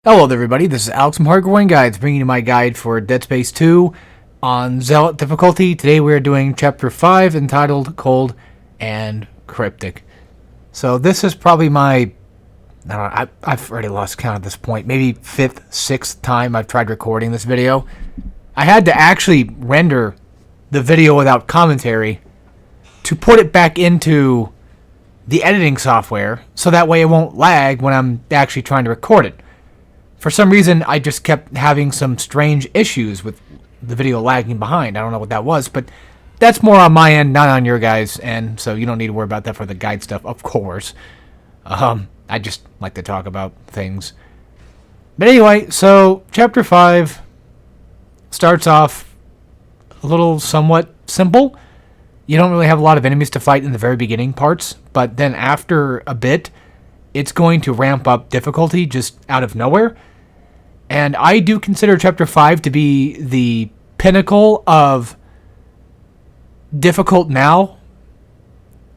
Hello there, everybody. This is Alex from Hardcore Guides, bringing you my guide for Dead Space 2 on Zealot difficulty. Today we are doing Chapter 5, entitled Cold and Cryptic. So this is probably my, I don't know, I've already lost count at this point, maybe 5th, 6th time I've tried recording this video. I had to actually render the video without commentary to put it back into the editing software, so that way it won't lag when I'm actually trying to record it. For some reason, I just kept having some strange issues with the video lagging behind. I don't know what that was, but that's more on my end, not on your guys' end, so you don't need to worry about that for the guide stuff, of course. I just like to talk about things. But anyway, so Chapter 5 starts off a little somewhat simple. You don't really have a lot of enemies to fight in the very beginning parts, but then after a bit, it's going to ramp up difficulty just out of nowhere. And I do consider Chapter 5 to be the pinnacle of difficult now.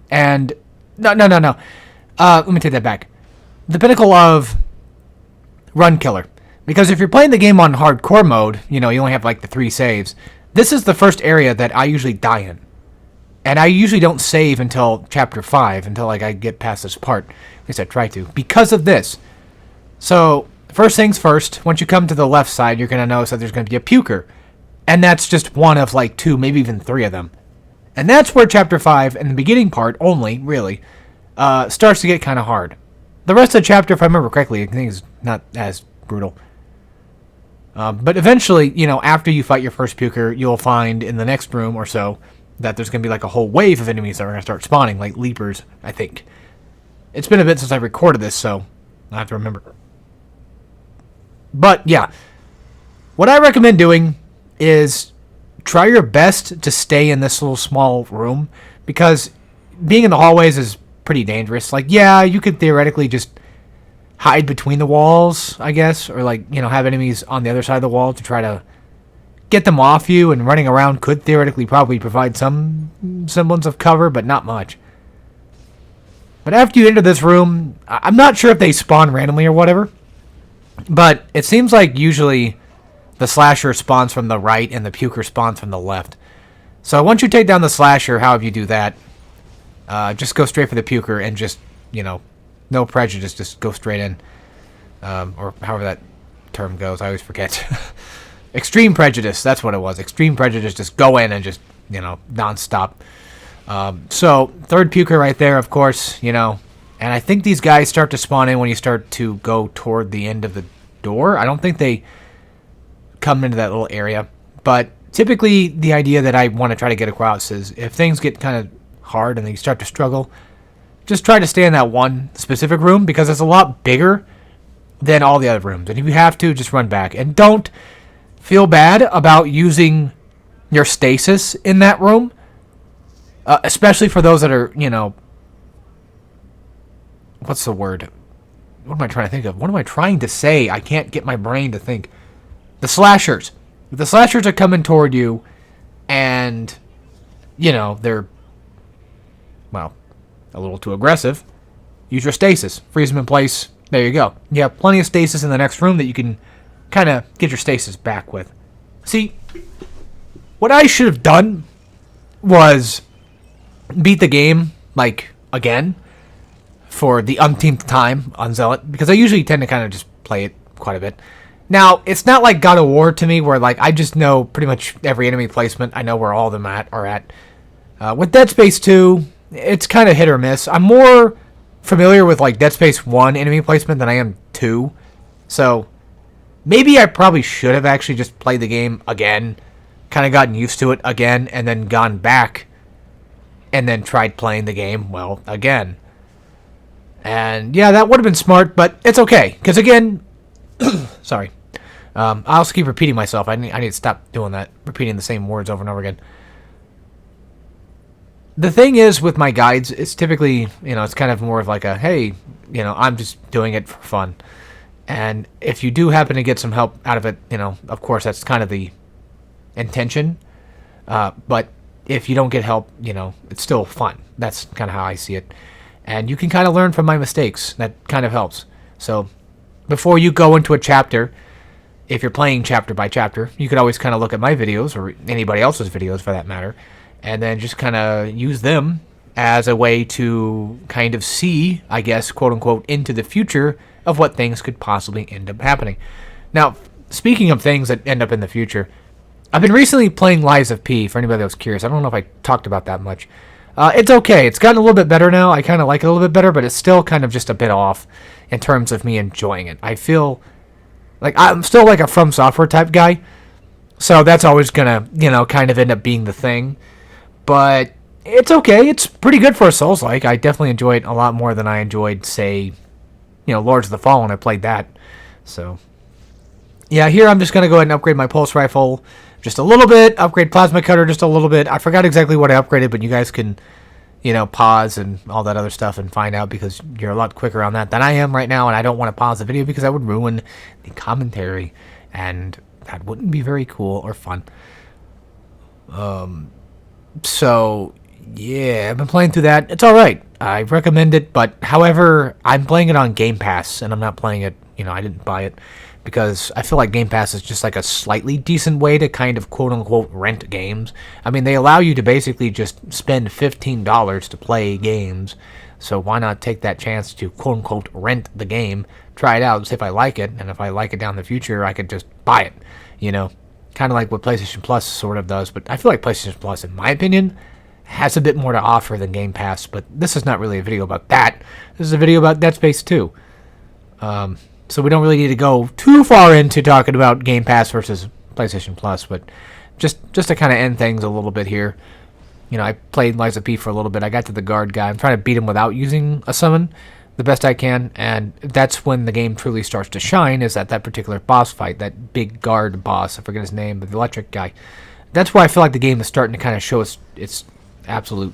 And, no. Let me take that back. The pinnacle of run killer. Because if you're playing the game on hardcore mode, you only have like the 3 saves. This is the first area that I usually die in. And I usually don't save until Chapter 5, until like I get past this part. At least I try to. Because of this. So, first things first, once you come to the left side, you're going to notice that there's going to be a puker. And that's just one of like 2, maybe even 3 of them. And that's where Chapter 5, and the beginning part only, really, starts to get kind of hard. The rest of the chapter, if I remember correctly, I think is not as brutal. But eventually, after you fight your first puker, you'll find in the next room or so that there's going to be like a whole wave of enemies that are going to start spawning, like leapers, I think. It's been a bit since I recorded this, so I have to remember. But, yeah. What I recommend doing is try your best to stay in this little small room, because being in the hallways is pretty dangerous. Like, yeah, you could theoretically just hide between the walls, I guess, or like, have enemies on the other side of the wall to try to get them off you, and running around could theoretically probably provide some semblance of cover, but not much. But after you enter this room, I'm not sure if they spawn randomly or whatever, but it seems like usually the slasher spawns from the right and the puker spawns from the left. So once you take down the slasher, however you do that, just go straight for the puker and just, no prejudice, just go straight in. Or however that term goes, I always forget. Extreme prejudice, that's what it was. Extreme prejudice, just go in and just, non-stop. So, third puker right there, of course, and I think these guys start to spawn in when you start to go toward the end of the door. I don't think they come into that little area. But typically, the idea that I want to try to get across is if things get kind of hard and you start to struggle, just try to stay in that one specific room, because it's a lot bigger than all the other rooms. And if you have to, just run back. And don't feel bad about using your stasis in that room, especially for those that are, what's the word? What am I trying to think of? What am I trying to say? I can't get my brain to think. The slashers. If the slashers are coming toward you and, they're, well, a little too aggressive, use your stasis. Freeze them in place. There you go. You have plenty of stasis in the next room that you can kind of get your stasis back with. See, what I should have done was beat the game, like, again, for the umpteenth time on Zealot, because I usually tend to kind of just play it quite a bit. Now, it's not like God of War to me, where, like, I just know pretty much every enemy placement. I know where all of them are at. With Dead Space 2, it's kind of hit or miss. I'm more familiar with, like, Dead Space 1 enemy placement than I am 2. So maybe I probably should have actually just played the game again, kind of gotten used to it again, and then gone back and then tried playing the game, well, again. And yeah, that would have been smart, but it's okay. Because again, sorry. I also keep repeating myself. I need to stop doing that, repeating the same words over and over again. The thing is with my guides, it's typically, it's kind of more of like a, hey, I'm just doing it for fun. And if you do happen to get some help out of it, of course, that's kind of the intention. But if you don't get help, it's still fun. That's kind of how I see it. And you can kind of learn from my mistakes. That kind of helps. So before you go into a chapter, if you're playing chapter by chapter, you could always kind of look at my videos or anybody else's videos for that matter, and then just kind of use them as a way to kind of see, I guess, quote unquote, into the future of what things could possibly end up happening. Now, speaking of things that end up in the future, I've been recently playing Lies of P, for anybody that was curious. I don't know if I talked about that much. It's okay. It's gotten a little bit better now. I kind of like it a little bit better, but it's still kind of just a bit off in terms of me enjoying it. I feel like I'm still like a From Software type guy, so that's always going to, kind of end up being the thing. But it's okay. It's pretty good for a Souls-like. I definitely enjoy it a lot more than I enjoyed, say, Lords of the Fallen. I played that. So, yeah, here I'm just going to go ahead and upgrade my pulse rifle just a little bit, upgrade plasma cutter just a little bit. I forgot exactly what I upgraded, but you guys can, pause and all that other stuff and find out because you're a lot quicker on that than I am right now, and I don't want to pause the video because I would ruin the commentary, and that wouldn't be very cool or fun. So, yeah, I've been playing through that. It's alright. I recommend it, but however, I'm playing it on Game Pass, and I'm not playing it, I didn't buy it, because I feel like Game Pass is just like a slightly decent way to kind of quote-unquote rent games. I mean, they allow you to basically just spend $15 to play games, so why not take that chance to quote-unquote rent the game, try it out, see if I like it, and if I like it down the future, I could just buy it, Kind of like what PlayStation Plus sort of does, but I feel like PlayStation Plus, in my opinion, has a bit more to offer than Game Pass, but this is not really a video about that. This is a video about Dead Space 2. So we don't really need to go too far into talking about Game Pass versus PlayStation Plus, but just to kind of end things a little bit here. I played Lies of P for a little bit. I got to the guard guy. I'm trying to beat him without using a summon the best I can, and that's when the game truly starts to shine, is at that particular boss fight, that big guard boss. I forget his name, but the electric guy. That's where I feel like the game is starting to kind of show its absolute,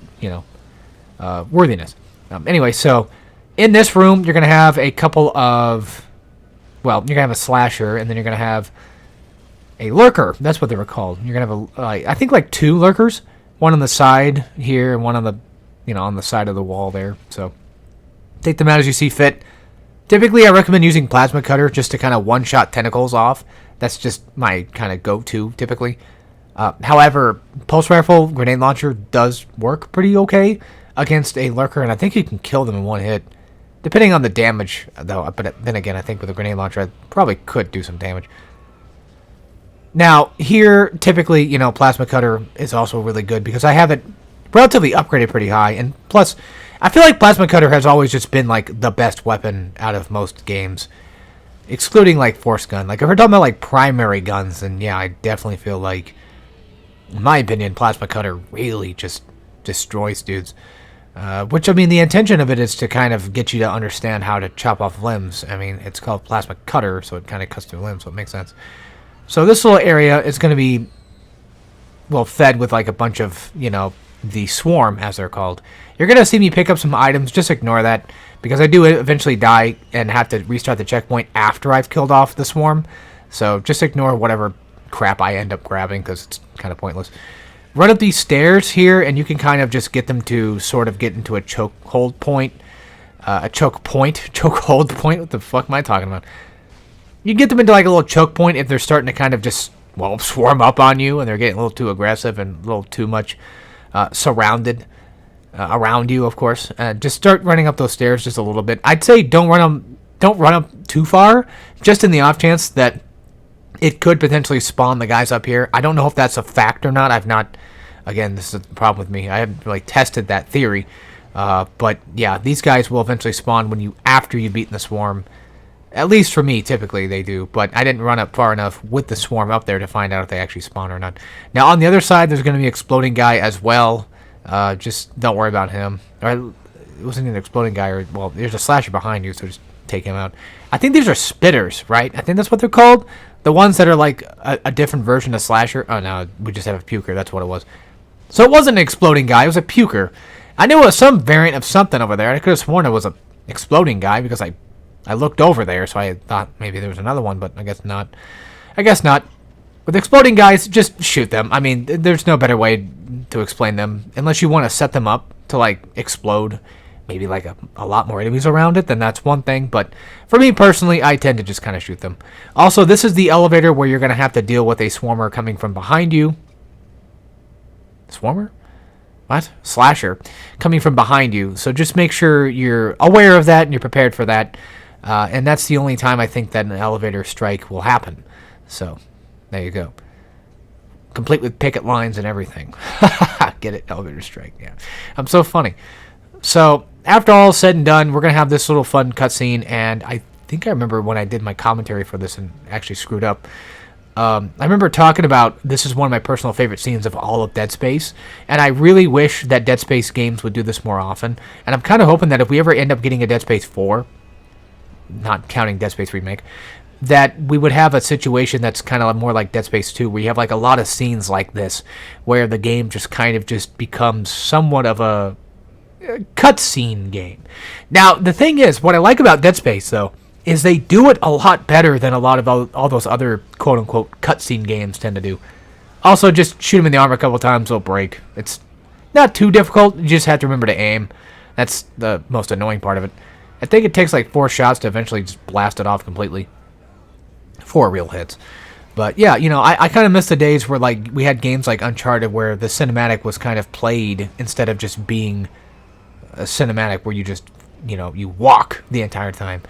worthiness. Anyway, so in this room, you're going to have a couple of... Well, you're going to have a slasher, and then you're going to have a lurker. That's what they were called. You're going to have, I think, like 2 lurkers. One on the side here, and one on the, on the side of the wall there. So, take them out as you see fit. Typically, I recommend using Plasma Cutter just to kind of one-shot tentacles off. That's just my kind of go-to, typically. However, Pulse Rifle Grenade Launcher does work pretty okay against a lurker, and I think you can kill them in one hit. Depending on the damage, though, but then again, I think with a grenade launcher, I probably could do some damage. Now, here, typically, Plasma Cutter is also really good because I have it relatively upgraded pretty high. And plus, I feel like Plasma Cutter has always just been, like, the best weapon out of most games. Excluding, like, Force Gun. Like, if we're talking about, like, primary guns, then, yeah, I definitely feel like, in my opinion, Plasma Cutter really just destroys dudes. Which, I mean, the intention of it is to kind of get you to understand how to chop off limbs. I mean, it's called Plasma Cutter, so it kind of cuts through limbs, so it makes sense. So this little area is going to be, well, fed with, like, a bunch of, the Swarm, as they're called. You're going to see me pick up some items. Just ignore that, because I do eventually die and have to restart the checkpoint after I've killed off the Swarm. So just ignore whatever crap I end up grabbing, because it's kind of pointless. Run up these stairs here, and you can kind of just get them to sort of get into a choke hold point. Choke hold point? What the fuck am I talking about? You get them into like a little choke point if they're starting to kind of just, well, swarm up on you, and they're getting a little too aggressive and a little too much surrounded around you, of course. Just start running up those stairs just a little bit. I'd say don't run up too far, just in the off chance that it could potentially spawn the guys up here. I don't know if that's a fact or not. I've not... Again, this is the problem with me. I haven't really tested that theory. But, yeah, these guys will eventually spawn after you've beaten the Swarm. At least for me, typically, they do. But I didn't run up far enough with the Swarm up there to find out if they actually spawn or not. Now, on the other side, there's going to be an Exploding Guy as well. Just don't worry about him. Or, it wasn't an Exploding Guy. Well, there's a Slasher behind you, so just take him out. I think these are Spitters, right? I think that's what they're called. The ones that are like a different version of Slasher. Oh, no, we just have a Puker. That's what it was. So it wasn't an Exploding Guy. It was a Puker. I knew it was some variant of something over there. I could have sworn it was an Exploding Guy because I looked over there, so I thought maybe there was another one, but I guess not. I guess not. With Exploding Guys, just shoot them. I mean, there's no better way to explain them. Unless you want to set them up to, like, explode maybe like a lot more enemies around it, then that's one thing. But for me personally, I tend to just kind of shoot them. Also, this is the elevator where you're going to have to deal with a swarmer coming from behind you. Swarmer? What? Slasher coming from behind you. So just make sure you're aware of that and you're prepared for that. And that's the only time I think that an elevator strike will happen. So there you go. Complete with picket lines and everything. Get it? Elevator strike. Yeah. I'm so funny. So after all is said and done, we're going to have this little fun cutscene. And I think I remember when I did my commentary for this and actually screwed up. I remember talking about this is one of my personal favorite scenes of all of Dead Space, and I really wish that Dead Space games would do this more often, and I'm kind of hoping that if we ever end up getting a Dead Space 4, not counting Dead Space Remake, that we would have a situation that's kind of more like Dead Space 2, where you have like a lot of scenes like this, where the game just kind of just becomes somewhat of a cutscene game. Now, the thing is, what I like about Dead Space, though, is they do it a lot better than a lot of all those other quote-unquote cutscene games tend to do. Also, just shoot them in the arm a couple times, they'll break. It's not too difficult, you just have to remember to aim. That's the most annoying part of it. I think it takes like 4 shots to eventually just blast it off completely. 4 real hits. But yeah, you know, I kind of miss the days where like we had games like Uncharted where the cinematic was kind of played instead of just being a cinematic where you just, you know, you walk the entire time.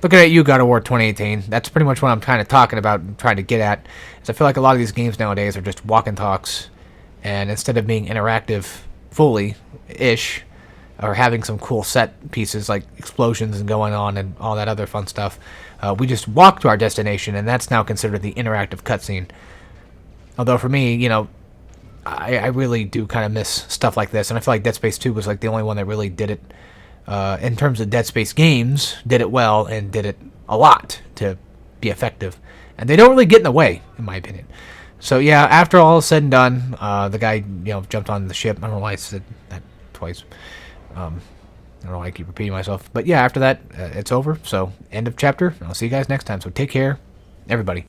Looking at you, God of War 2018, that's pretty much what I'm kind of talking about and trying to get at. Is I feel like a lot of these games nowadays are just walk and talks, and instead of being interactive fully-ish, or having some cool set pieces like explosions and going on and all that other fun stuff, we just walk to our destination, and that's now considered the interactive cutscene. Although for me, you know, I really do kind of miss stuff like this, and I feel like Dead Space 2 was like the only one that really did it. In terms of Dead Space games, did it well and did it a lot to be effective. And they don't really get in the way, in my opinion. So yeah, after all is said and done, the guy, you know, jumped on the ship. I don't know why I said that twice. I don't know why I keep repeating myself. But yeah, after that, it's over. So end of chapter. I'll see you guys next time. So take care, everybody.